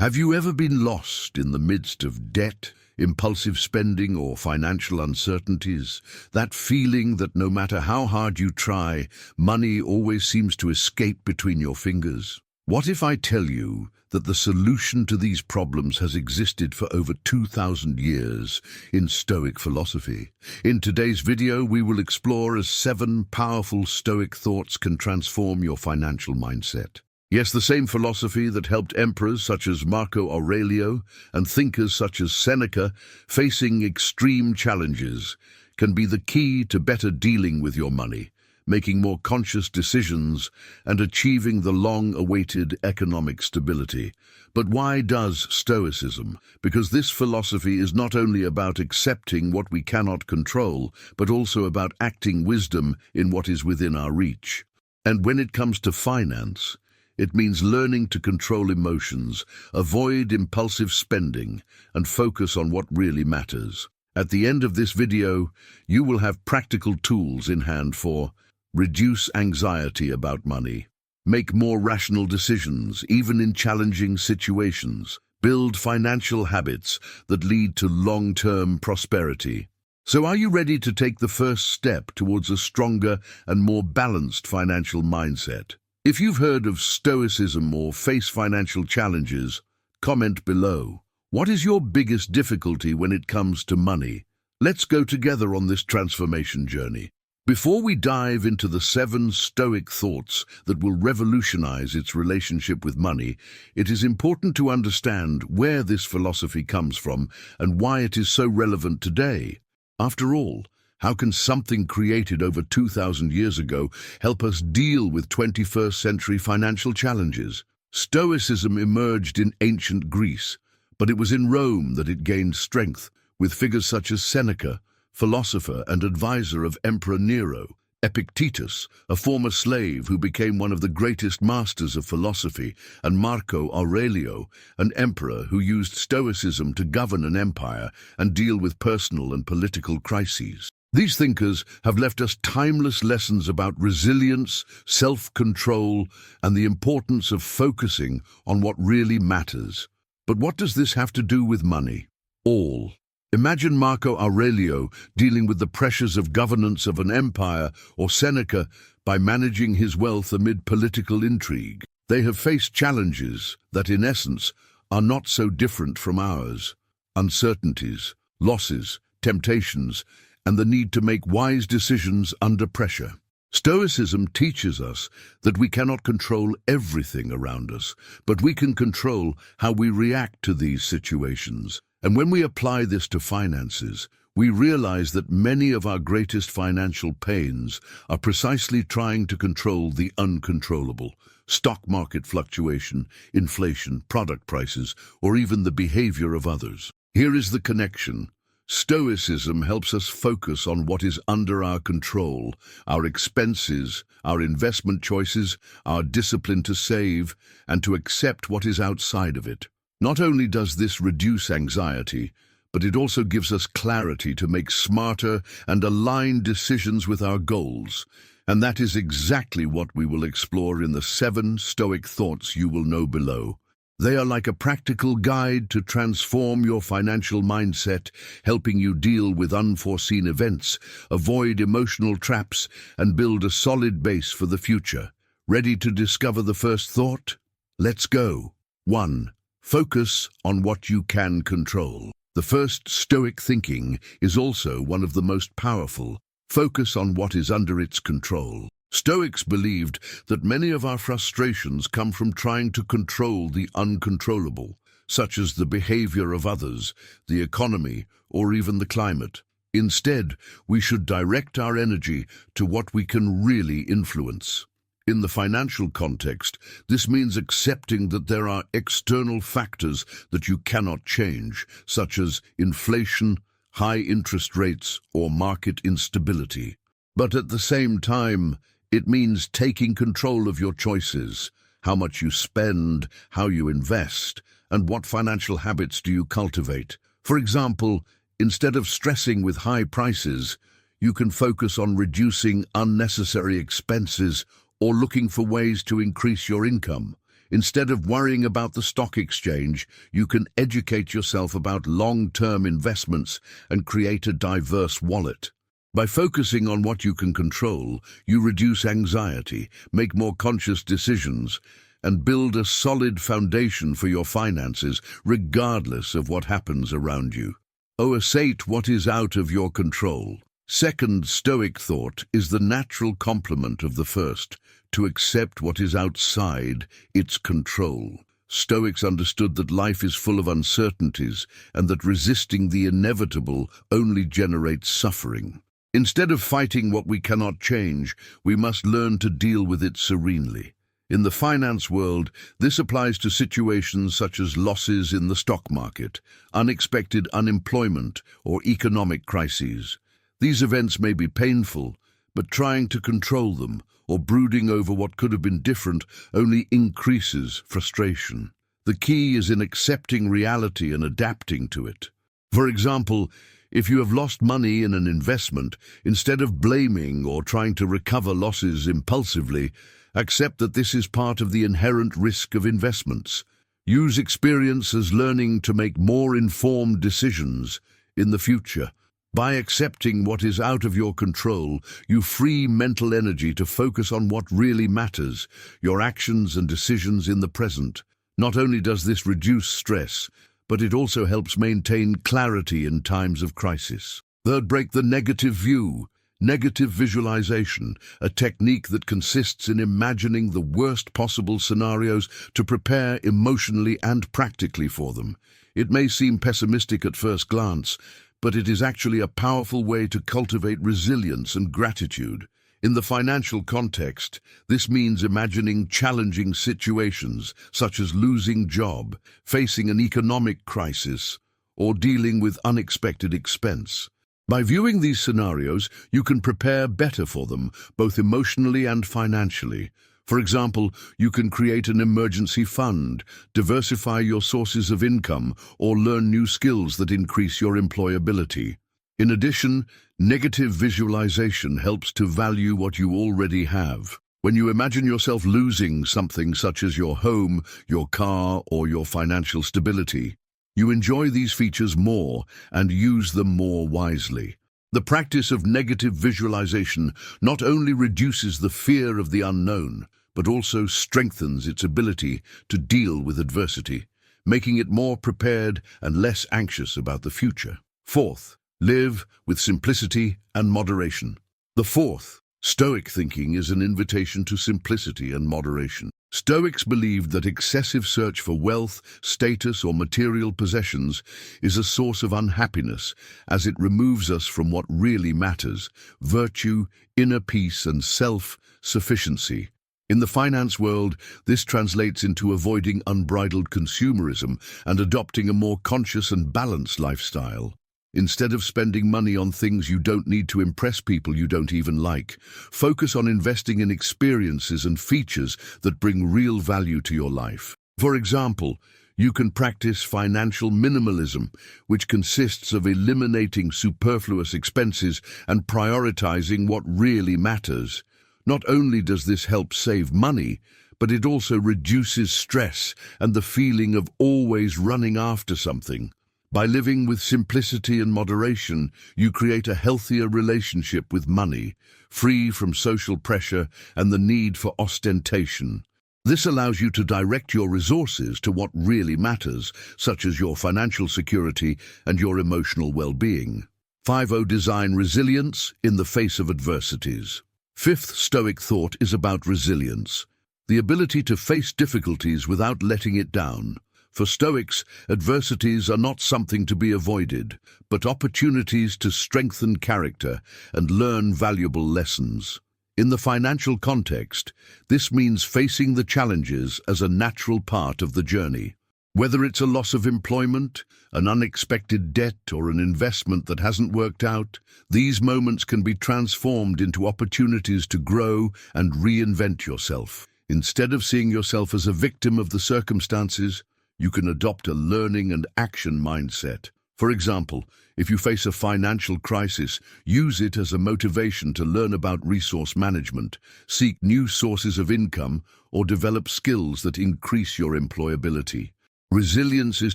Have you ever been lost in the midst of debt, impulsive spending, or financial uncertainties? That feeling that no matter how hard you try, money always seems to escape between your fingers? What if I tell you that the solution to these problems has existed for over 2,000 years in Stoic philosophy? In today's video, we will explore as 7 powerful Stoic thoughts can transform your financial mindset. Yes, the same philosophy that helped emperors such as Marco Aurelio and thinkers such as Seneca facing extreme challenges can be the key to better dealing with your money, making more conscious decisions, and achieving the long-awaited economic stability. But why does Stoicism? Because this philosophy is not only about accepting what we cannot control, but also about acting wisdom in what is within our reach. And when it comes to finance, it means learning to control emotions, avoid impulsive spending, and focus on what really matters. At the end of this video, you will have practical tools in hand for reduce anxiety about money, make more rational decisions, even in challenging situations, build financial habits that lead to long-term prosperity. So are you ready to take the first step towards a stronger and more balanced financial mindset? If you've heard of Stoicism or face financial challenges, comment below. What is your biggest difficulty when it comes to money? Let's go together on this transformation journey. Before we dive into the 7 Stoic thoughts that will revolutionize its relationship with money, it is important to understand where this philosophy comes from and why it is so relevant today. After all, how can something created over 2,000 years ago help us deal with 21st century financial challenges? Stoicism emerged in ancient Greece, but it was in Rome that it gained strength, with figures such as Seneca, philosopher and advisor of Emperor Nero, Epictetus, a former slave who became one of the greatest masters of philosophy, and Marco Aurelio, an emperor who used Stoicism to govern an empire and deal with personal and political crises. These thinkers have left us timeless lessons about resilience, self-control, and the importance of focusing on what really matters. But what does this have to do with money? All. Imagine Marco Aurelio dealing with the pressures of governance of an empire, or Seneca by managing his wealth amid political intrigue. They have faced challenges that, in essence, are not so different from ours. Uncertainties, losses, temptations, and the need to make wise decisions under pressure. Stoicism teaches us that we cannot control everything around us, but we can control how we react to these situations. And when we apply this to finances, we realize that many of our greatest financial pains are precisely trying to control the uncontrollable: stock market fluctuation, inflation, product prices, or even the behavior of others. Here is the connection. Stoicism helps us focus on what is under our control: our expenses, our investment choices, our discipline to save, and to accept what is outside of it. Not only does this reduce anxiety, but it also gives us clarity to make smarter and aligned decisions with our goals. And that is exactly what we will explore in the 7 Stoic thoughts you will know below. They are like a practical guide to transform your financial mindset, helping you deal with unforeseen events, avoid emotional traps, and build a solid base for the future. Ready to discover the first thought? Let's go. 1. Focus on what you can control. The first Stoic thinking is also one of the most powerful. Focus on what is under its control. Stoics believed that many of our frustrations come from trying to control the uncontrollable, such as the behavior of others, the economy, or even the climate. Instead, we should direct our energy to what we can really influence. In the financial context, this means accepting that there are external factors that you cannot change, such as inflation, high interest rates, or market instability. But at the same time, it means taking control of your choices: how much you spend, how you invest, and what financial habits do you cultivate. For example, instead of stressing with high prices, you can focus on reducing unnecessary expenses or looking for ways to increase your income. Instead of worrying about the stock exchange, you can educate yourself about long-term investments and create a diverse wallet. By focusing on what you can control, you reduce anxiety, make more conscious decisions, and build a solid foundation for your finances, regardless of what happens around you. Accept what is out of your control. Second Stoic thought is the natural complement of the first, to accept what is outside its control. Stoics understood that life is full of uncertainties and that resisting the inevitable only generates suffering. Instead of fighting what we cannot change, we must learn to deal with it serenely. In the finance world, this applies to situations such as losses in the stock market, unexpected unemployment, or economic crises. These events may be painful, but trying to control them or brooding over what could have been different only increases frustration. The key is in accepting reality and adapting to it. For example, if you have lost money in an investment, instead of blaming or trying to recover losses impulsively, accept that this is part of the inherent risk of investments. Use experience as learning to make more informed decisions in the future. By accepting what is out of your control, you free mental energy to focus on what really matters, your actions and decisions in the present. Not only does this reduce stress, but it also helps maintain clarity in times of crisis. Third, break the negative view. Negative visualization, a technique that consists in imagining the worst possible scenarios to prepare emotionally and practically for them. It may seem pessimistic at first glance, but it is actually a powerful way to cultivate resilience and gratitude. In the financial context, this means imagining challenging situations, such as losing job, facing an economic crisis, or dealing with unexpected expense. By viewing these scenarios, you can prepare better for them, both emotionally and financially. For example, you can create an emergency fund, diversify your sources of income, or learn new skills that increase your employability. In addition, negative visualization helps to value what you already have. When you imagine yourself losing something such as your home, your car, or your financial stability, you enjoy these features more and use them more wisely. The practice of negative visualization not only reduces the fear of the unknown, but also strengthens its ability to deal with adversity, making it more prepared and less anxious about the future. Fourth, live with simplicity and moderation. The fourth, Stoic thinking is an invitation to simplicity and moderation. Stoics believed that excessive search for wealth, status, or material possessions is a source of unhappiness, as it removes us from what really matters: virtue, inner peace, and self-sufficiency. In the finance world, this translates into avoiding unbridled consumerism and adopting a more conscious and balanced lifestyle. Instead of spending money on things you don't need to impress people you don't even like, focus on investing in experiences and features that bring real value to your life. For example, you can practice financial minimalism, which consists of eliminating superfluous expenses and prioritizing what really matters. Not only does this help save money, but it also reduces stress and the feeling of always running after something. By living with simplicity and moderation, you create a healthier relationship with money, free from social pressure and the need for ostentation. This allows you to direct your resources to what really matters, such as your financial security and your emotional well-being. 5. Design resilience in the face of adversities. Fifth Stoic thought is about resilience, the ability to face difficulties without letting it down. For Stoics, adversities are not something to be avoided, but opportunities to strengthen character and learn valuable lessons. In the financial context, this means facing the challenges as a natural part of the journey. Whether it's a loss of employment, an unexpected debt, or an investment that hasn't worked out, these moments can be transformed into opportunities to grow and reinvent yourself. Instead of seeing yourself as a victim of the circumstances, you can adopt a learning and action mindset, For example, if you face a financial crisis, use it as a motivation to learn about resource management, seek new sources of income, or develop skills that increase your employability. Resilience is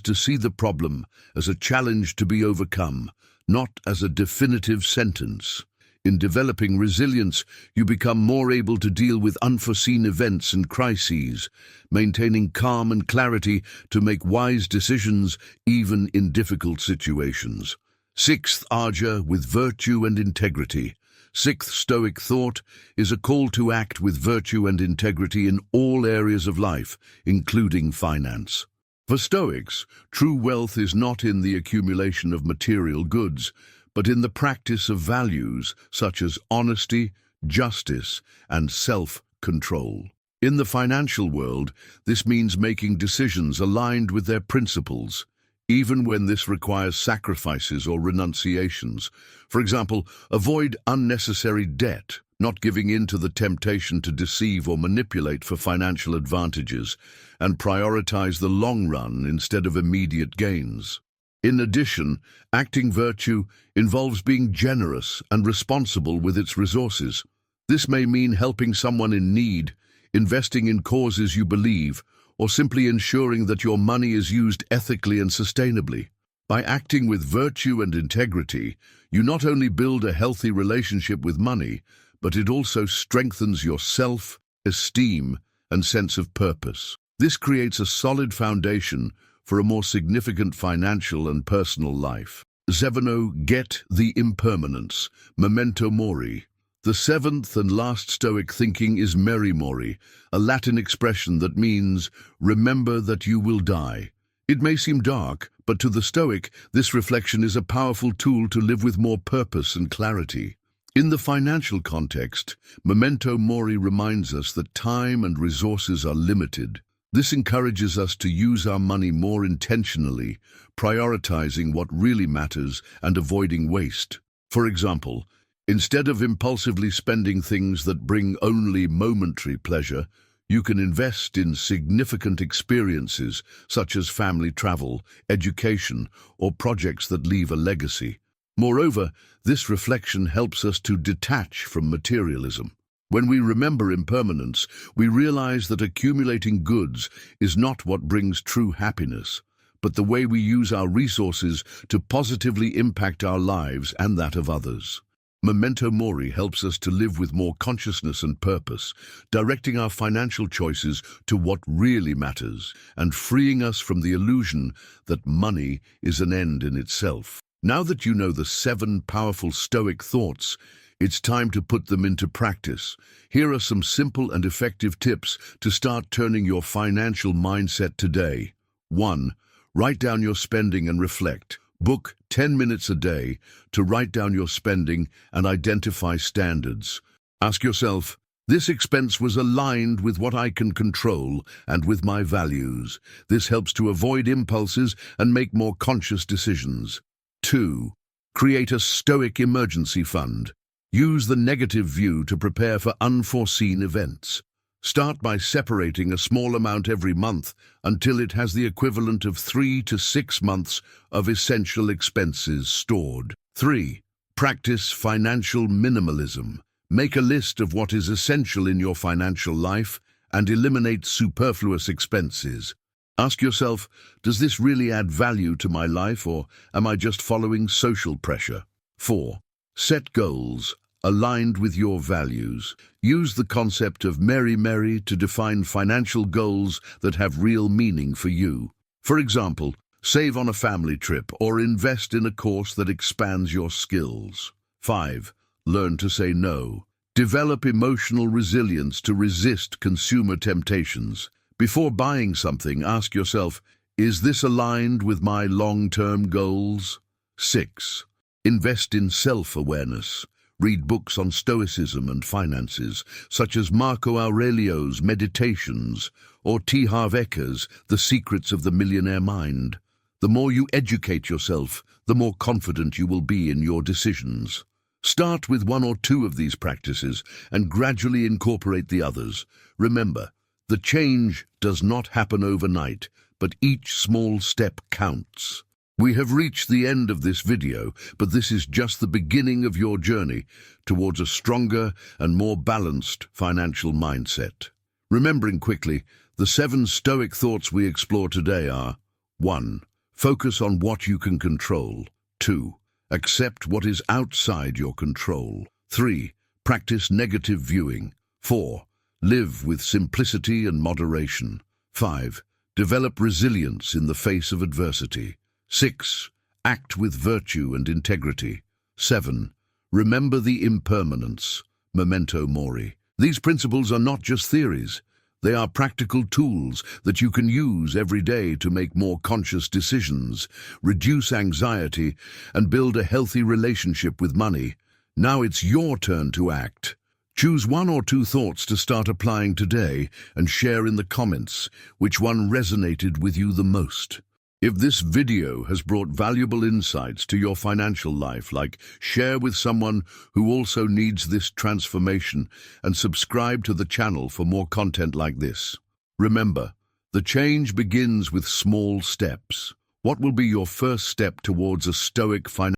to see the problem as a challenge to be overcome, not as a definitive sentence. In developing resilience, you become more able to deal with unforeseen events and crises, maintaining calm and clarity to make wise decisions even in difficult situations. Sixth, arja with virtue and integrity. Sixth Stoic thought is a call to act with virtue and integrity in all areas of life, including finance. For Stoics, true wealth is not in the accumulation of material goods, but in the practice of values such as honesty, justice, and self-control. In the financial world, this means making decisions aligned with their principles, even when this requires sacrifices or renunciations. For example, avoid unnecessary debt, not giving in to the temptation to deceive or manipulate for financial advantages, and prioritize the long run instead of immediate gains. In addition, acting virtue involves being generous and responsible with its resources. This may mean helping someone in need, investing in causes you believe, or simply ensuring that your money is used ethically and sustainably. By acting with virtue and integrity, you not only build a healthy relationship with money, but it also strengthens your self-esteem and sense of purpose. This creates a solid foundation for a more significant financial and personal life. Seventh, get the impermanence, memento mori. The seventh and last Stoic thinking is meri mori, a Latin expression that means, remember that you will die. It may seem dark, but to the Stoic, this reflection is a powerful tool to live with more purpose and clarity. In the financial context, memento mori reminds us that time and resources are limited. This encourages us to use our money more intentionally, prioritizing what really matters and avoiding waste. For example, instead of impulsively spending things that bring only momentary pleasure, you can invest in significant experiences such as family travel, education, or projects that leave a legacy. Moreover, this reflection helps us to detach from materialism. When we remember impermanence, we realize that accumulating goods is not what brings true happiness, but the way we use our resources to positively impact our lives and that of others. Memento mori helps us to live with more consciousness and purpose, directing our financial choices to what really matters and freeing us from the illusion that money is an end in itself. Now that you know the 7 powerful Stoic thoughts, it's time to put them into practice. Here are some simple and effective tips to start turning your financial mindset today. 1. Write down your spending and reflect. Book 10 minutes a day to write down your spending and identify standards. Ask yourself, this expense was aligned with what I can control and with my values. This helps to avoid impulses and make more conscious decisions. 2. Create a Stoic emergency fund. Use the negative view to prepare for unforeseen events. Start by separating a small amount every month until it has the equivalent of 3 to 6 months of essential expenses stored. 3. Practice financial minimalism. Make a list of what is essential in your financial life and eliminate superfluous expenses. Ask yourself, does this really add value to my life, or am I just following social pressure? 4. Set goals aligned with your values. Use the concept of meri to define financial goals that have real meaning for you. For example, save on a family trip or invest in a course that expands your skills. 5. Learn to say no. Develop emotional resilience to resist consumer temptations. Before buying something, ask yourself, is this aligned with my long-term goals? 6. Invest in self-awareness. Read books on Stoicism and finances, such as Marco Aurelio's Meditations or T. Harv Eker's The Secrets of the Millionaire Mind. The more you educate yourself, the more confident you will be in your decisions. Start with 1 or 2 of these practices and gradually incorporate the others. Remember, the change does not happen overnight, but each small step counts. We have reached the end of this video, but this is just the beginning of your journey towards a stronger and more balanced financial mindset. Remembering quickly, the 7 Stoic thoughts we explore today are: 1. Focus on what you can control. 2. Accept what is outside your control. 3. Practice negative viewing. 4. Live with simplicity and moderation. 5. Develop resilience in the face of adversity. 6. Act with virtue and integrity. 7. Remember the impermanence, memento mori. These principles are not just theories. They are practical tools that you can use every day to make more conscious decisions, reduce anxiety, and build a healthy relationship with money. Now it's your turn to act. Choose 1 or 2 thoughts to start applying today and share in the comments which one resonated with you the most. If this video has brought valuable insights to your financial life, share with someone who also needs this transformation and subscribe to the channel for more content like this. Remember, the change begins with small steps. What will be your first step towards a Stoic financial